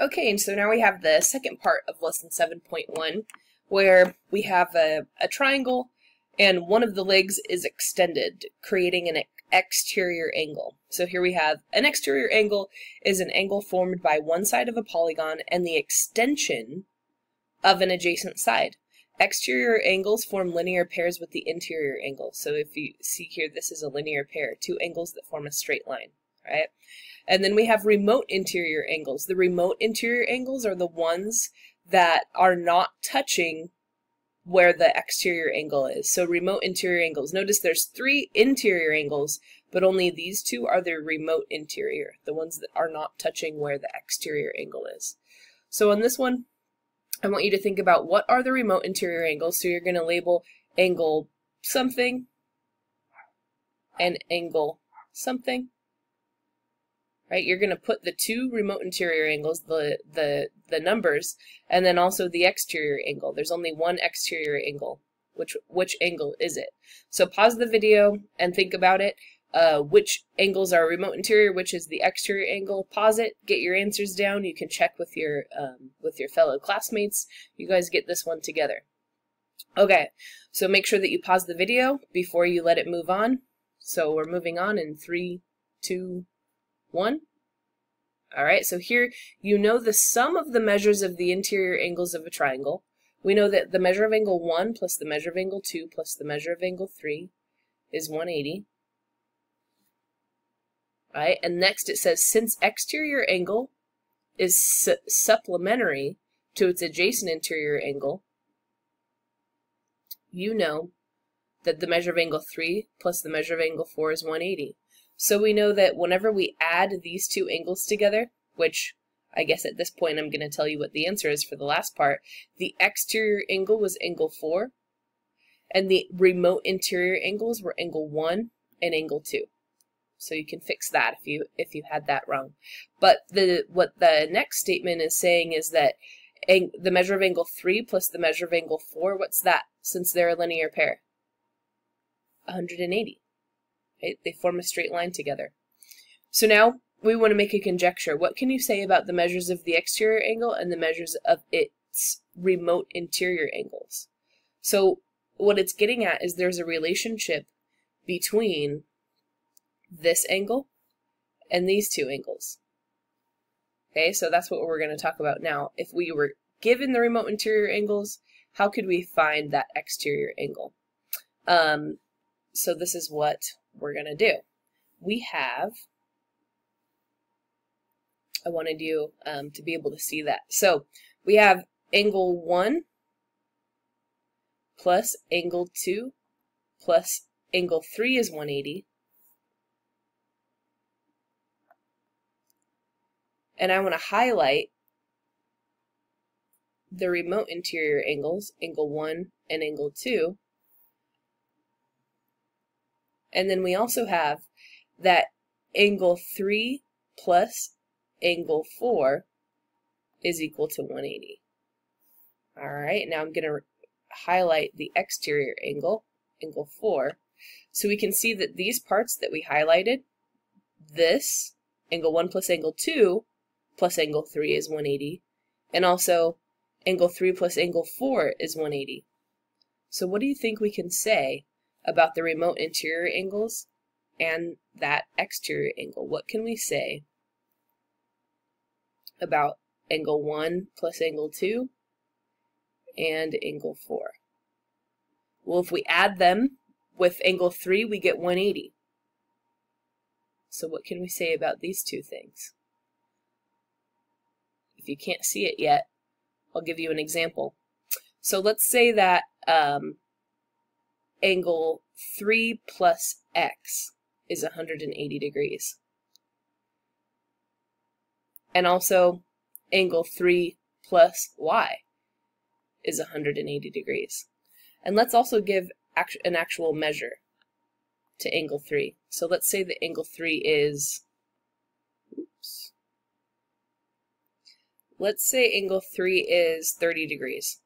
Okay, and so now we have the second part of lesson 7.1, where we have a triangle and one of the legs is extended, creating an exterior angle. So here we have an exterior angle is an angle formed by one side of a polygon and the extension of an adjacent side. Exterior angles form linear pairs with the interior angle. So if you see here, this is a linear pair, two angles that form a straight line, right? And then we have remote interior angles. The remote interior angles are the ones that are not touching where the exterior angle is. So remote interior angles. Notice there's three interior angles, but only these two are the remote interior, the ones that are not touching where the exterior angle is. So on this one, I want you to think about what are the remote interior angles. So you're going to label angle something and angle something. Right? You're going to put the two remote interior angles, the numbers, and then also the exterior angle. There's only one exterior angle. Which angle is it? So pause the video and think about it. Which angles are remote interior, which is the exterior angle. Pause it, get your answers down. You can check with your fellow classmates. You guys get this one together. Okay, so make sure that you pause the video before you let it move on. So we're moving on in 3, 2, 1. Alright, so here you know the sum of the measures of the interior angles of a triangle. We know that the measure of angle 1 plus the measure of angle 2 plus the measure of angle 3 is 180. Alright, and next it says since exterior angle is supplementary to its adjacent interior angle, you know that the measure of angle 3 plus the measure of angle 4 is 180. So we know that whenever we add these two angles together, which I guess at this point I'm going to tell you what the answer is for the last part, the exterior angle was angle 4, and the remote interior angles were angle 1 and angle 2. So you can fix that if you had that wrong. But what the next statement is saying is that the measure of angle 3 plus the measure of angle 4, what's that, since they're a linear pair? 180. Right? They form a straight line together. So now we want to make a conjecture. What can you say about the measures of the exterior angle and the measures of its remote interior angles? So what it's getting at is there's a relationship between this angle and these two angles. Okay, so that's what we're going to talk about now. If we were given the remote interior angles, how could we find that exterior angle? So this is what we're going to do. We have, I wanted you to be able to see that. So we have angle 1 plus angle 2 plus angle 3 is 180. And I want to highlight the remote interior angles, angle 1 and angle 2. And then we also have that angle 3 plus angle 4 is equal to 180. Alright, now I'm going to highlight the exterior angle, angle 4. So we can see that these parts that we highlighted, this, angle 1 plus angle 2 plus angle 3 is 180. And also, angle 3 plus angle 4 is 180. So what do you think we can say about the remote interior angles and that exterior angle? What can we say about angle 1 plus angle 2 and angle 4? Well, if we add them with angle 3, we get 180. So what can we say about these two things? If you can't see it yet, I'll give you an example. So let's say that angle 3 plus x is 180 degrees. And also angle 3 plus y is 180 degrees. And let's also give an actual measure to angle 3. So let's say that angle 3 is, let's say angle 3 is 30 degrees.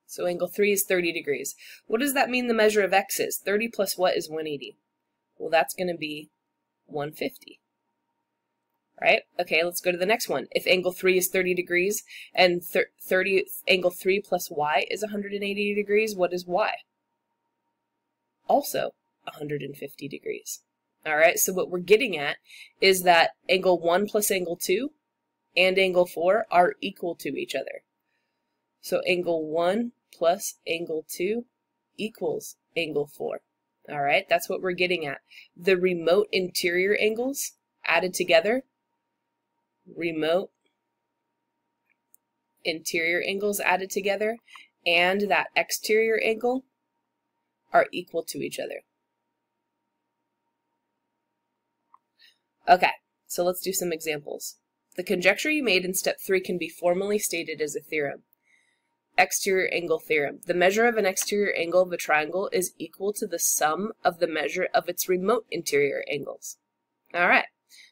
So angle 3 is 30 degrees. What does that mean the measure of x is? 30 plus what is 180? Well, that's going to be 150. right? Okay, let's go to the next one. If angle 3 is 30 degrees and angle 3 plus y is 180 degrees, what is y? Also 150 degrees. All right, so what we're getting at is that angle 1 plus angle 2 and angle 4 are equal to each other. So angle 1 plus angle 2 equals angle 4. All right, that's what we're getting at. The remote interior angles added together, remote interior angles added together, and that exterior angle are equal to each other. Okay, so let's do some examples. The conjecture you made in step 3 can be formally stated as a theorem. Exterior angle theorem. The measure of an exterior angle of a triangle is equal to the sum of the measure of its remote interior angles. All right,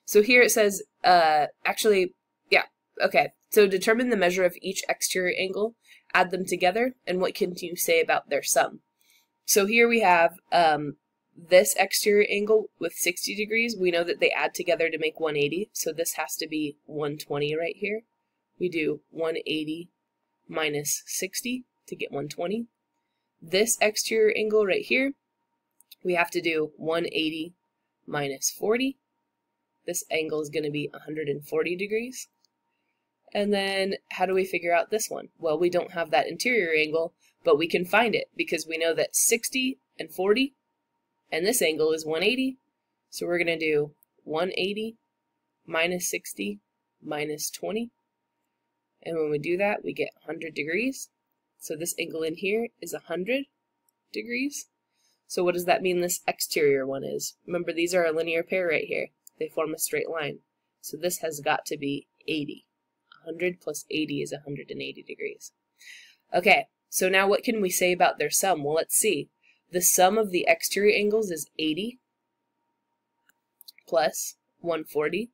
so here it says, so determine the measure of each exterior angle, add them together, and what can you say about their sum? So here we have this exterior angle with 60 degrees. We know that they add together to make 180, so this has to be 120 right here. We do 180 minus 60 to get 120. This exterior angle right here, we have to do 180 minus 40. This angle is going to be 140 degrees. And then how do we figure out this one? Well, we don't have that interior angle, but we can find it because we know that 60 and 40, and this angle is 180. So we're going to do 180 minus 60 minus 20. And when we do that, we get 100 degrees. So this angle in here is 100 degrees. So what does that mean this exterior one is? Remember, these are a linear pair right here. They form a straight line. So this has got to be 80. 100 plus 80 is 180 degrees. Okay, so now what can we say about their sum? Well, let's see. The sum of the exterior angles is 80 plus 140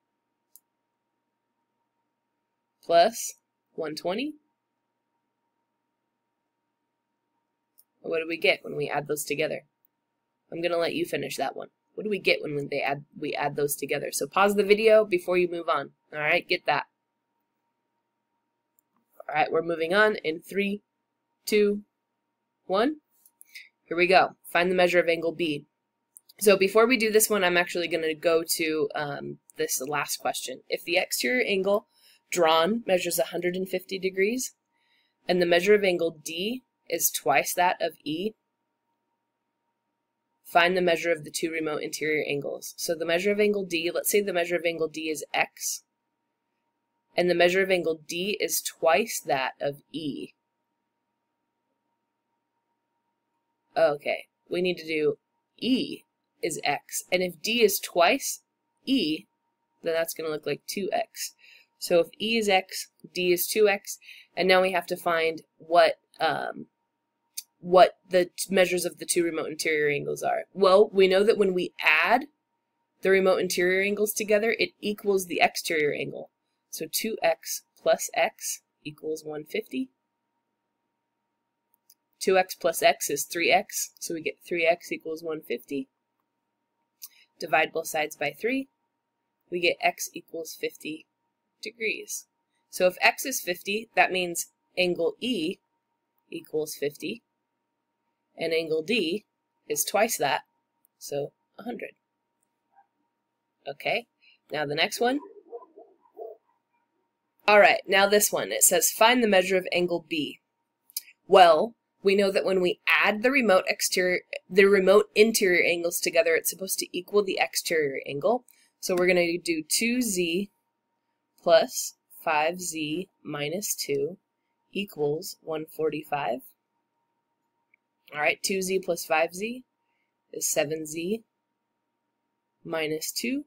plus 120. What do we get when we add those together? I'm going to let you finish that one. What do we get when we add those together? So pause the video before you move on. All right, get that. All right, we're moving on in 3, 2, 1. Here we go. Find the measure of angle B. So before we do this one, I'm actually going to go to this last question. If the exterior angle drawn measures 150 degrees, and the measure of angle D is twice that of E, find the measure of the two remote interior angles. So the measure of angle D, let's say the measure of angle D is X, and the measure of angle D is twice that of E. Okay, we need to do E is X, and if D is twice E, then that's going to look like 2X. So if E is X, D is 2X, and now we have to find what the measures of the two remote interior angles are. Well, we know that when we add the remote interior angles together, it equals the exterior angle. So 2X plus X equals 150. 2X plus X is 3X, so we get 3X equals 150. Divide both sides by 3. We get X equals 50 degrees. So if X is 50, that means angle E equals 50, and angle D is twice that, so 100. Okay, now the next one. All right, now this one. It says find the measure of angle B. Well, we know that when we add the remote interior angles together, it's supposed to equal the exterior angle. So we're going to do 2Z plus 5Z minus 2 equals 145. All right, 2Z plus 5Z is 7Z minus 2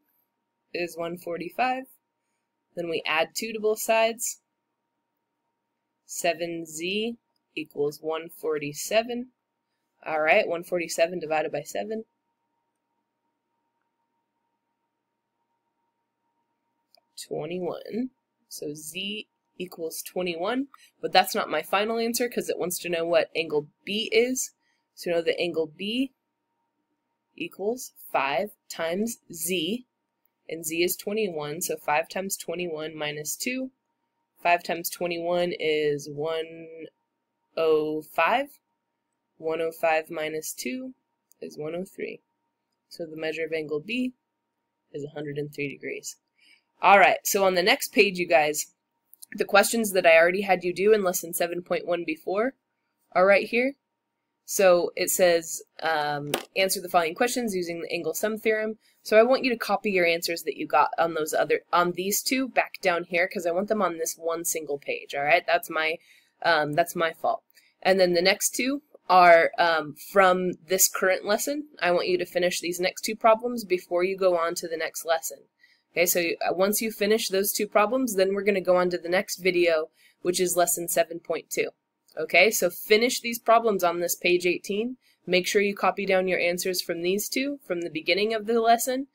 is 145. Then we add 2 to both sides. 7Z equals 147. All right, 147 divided by 7. 21. So Z equals 21, but that's not my final answer because it wants to know what angle B is. So we know that angle B equals 5 times Z, and z is 21, so 5 times 21 minus 2. 5 times 21 is 105. 105 minus 2 is 103. So the measure of angle B is 103 degrees. Alright, so on the next page, you guys, the questions that I already had you do in lesson 7.1 before are right here. So it says, answer the following questions using the angle sum theorem. So I want you to copy your answers that you got on these two back down here, because I want them on this one single page. Alright, that's my fault. And then the next two are from this current lesson. I want you to finish these next two problems before you go on to the next lesson. Okay, so once you finish those two problems, then we're going to go on to the next video, which is lesson 7.2. Okay, so finish these problems on this page 18. Make sure you copy down your answers from these two, from the beginning of the lesson,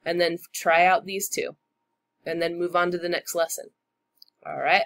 and then try out these two, and then move on to the next lesson. All right.